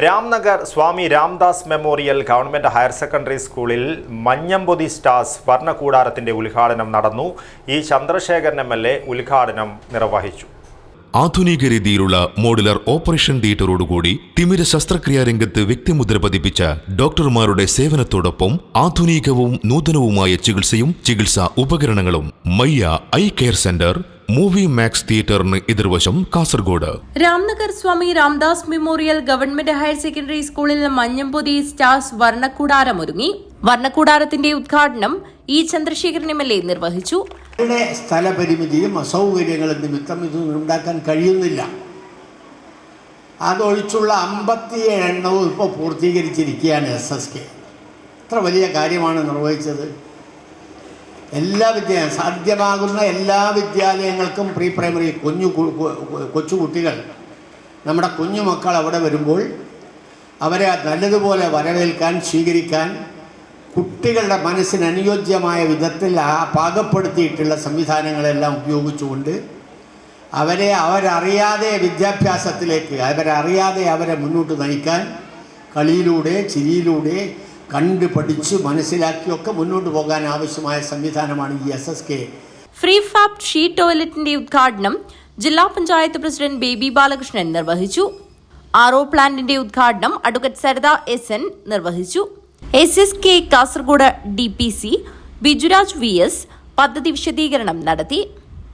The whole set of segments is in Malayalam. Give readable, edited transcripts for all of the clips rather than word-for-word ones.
Ramnagar Swami Ramdas memorial government higher secondary സ്കൂളിൽ മഞ്ഞമ്പൊതി സ്റ്റാർസ് വർണ്ണകൂടാരത്തിന്റെ ഉദ്ഘാടനം നടന്നു. ഇ ചന്ദ്രശേഖരൻ MLA ഉദ്ഘാടനം നിർവഹിച്ചു. ആധുനിക രീതിയിലുള്ള മോഡുലർ ഓപ്പറേഷൻ തിയേറ്ററോടുകൂടി തിമിര ശസ്ത്രക്രിയാ രംഗത്ത് വ്യക്തിമുദ്ര പതിപ്പിച്ച ഡോക്ടർമാരുടെ സേവനത്തോടൊപ്പം ആധുനികവും നൂതനവുമായ ചികിത്സയും ചികിത്സാ ഉപകരണങ്ങളും Mayya eye care centre movie max തിയേറ്ററിന് എതിർവശം Kasaragod. Ramnagar Swami Ramdas memorial government higher secondary സ്കൂളിൽ മഞ്ഞമ്പൊതി സ്റ്റാർസ് വർണ്ണക്കൂടാരമൊരുങ്ങി. വർണ്ണക്കൂടാരത്തിന്റെ ഉദ്ഘാടനം ഇ ചന്ദ്രശേഖരൻ MLA നിർവഹിച്ചു. സ്ഥലപരിമിതിയും അസൗകര്യങ്ങളും നിമിത്തം ഇതൊന്നും ഉണ്ടാക്കാൻ കഴിയുന്നില്ല. അതൊഴിച്ചുള്ള 57 എണ്ണവും ഇപ്പോൾ പൂർത്തീകരിച്ചിരിക്കുകയാണ് SSK. എത്ര വലിയ കാര്യമാണ് നിർവഹിച്ചത്. സാധ്യമാകുന്ന എല്ലാ വിദ്യാലയങ്ങൾക്കും പ്രീ പ്രൈമറി കൊച്ചുകുട്ടികൾ, നമ്മുടെ കുഞ്ഞുമക്കൾ അവിടെ വരുമ്പോൾ അവരെ നല്ലതുപോലെ വരവേൽക്കാൻ, സ്വീകരിക്കാൻ കുട്ടികളുടെ മനസ്സിന് അനുയോജ്യമായ വിധത്തിൽ പാകപ്പെടുത്തിയിട്ടുള്ള സംവിധാനങ്ങളെല്ലാം ഉപയോഗിച്ചുകൊണ്ട് അവരറിയാതെ വിദ്യാഭ്യാസത്തിലേക്ക് അവരെ മുന്നോട്ട് നയിക്കാൻ കളിയിലൂടെ, ചിരിയിലൂടെ കണ്ടു പഠിച്ച് മനസ്സിലാക്കിയൊക്കെ മുന്നോട്ട് പോകാൻ ആവശ്യമായ സംവിധാനമാണ് ഈ SSK. ഫ്രീ ഫാബ് ഷീ ടോയ്ലറ്റിന്റെ ഉദ്ഘാടനം ജില്ലാ പഞ്ചായത്ത് പ്രസിഡന്റ് ബേബി ബാലകൃഷ്ണൻ നിർവഹിച്ചു. RO പ്ലാന്റിന്റെ ഉദ്ഘാടനം അഡ്വക്കേറ്റ് സരിത SN നിർവഹിച്ചു. SSK Kasaragod DPC Bijuraj VS പദ്ധതി വിശദീകരണം നടത്തി.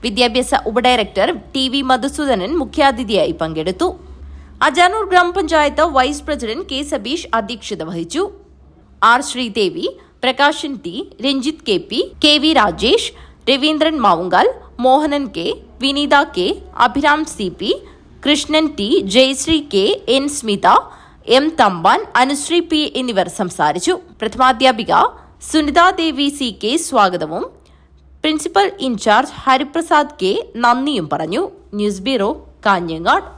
വിദ്യാഭ്യാസ ഉപഡയറക്ടർ TV മധുസൂദനൻ മുഖ്യാതിഥിയായി പങ്കെടുത്തു. അജാനൂർ ഗ്രാമപഞ്ചായത്ത് വൈസ് പ്രസിഡന്റ് K സബീഷ് അധ്യക്ഷത വഹിച്ചു. R Sridevi, Prakashan T, Ranjith KP, KV Rajesh, Raveendran Mavungal, Mohanan K, വിനീത K, Abhiram CP, Krishnan T, Jayashree K, N Smitha, M Thampan, Anusree P എന്നിവർ സംസാരിച്ചു. പ്രഥമാധ്യാപിക സുനിത ദേവി CK സ്വാഗതവും പ്രിൻസിപ്പൽ ഇൻചാർജ് ഹരിപ്രസാദ് K നന്ദിയും പറഞ്ഞു. News bureau, Kanhangad.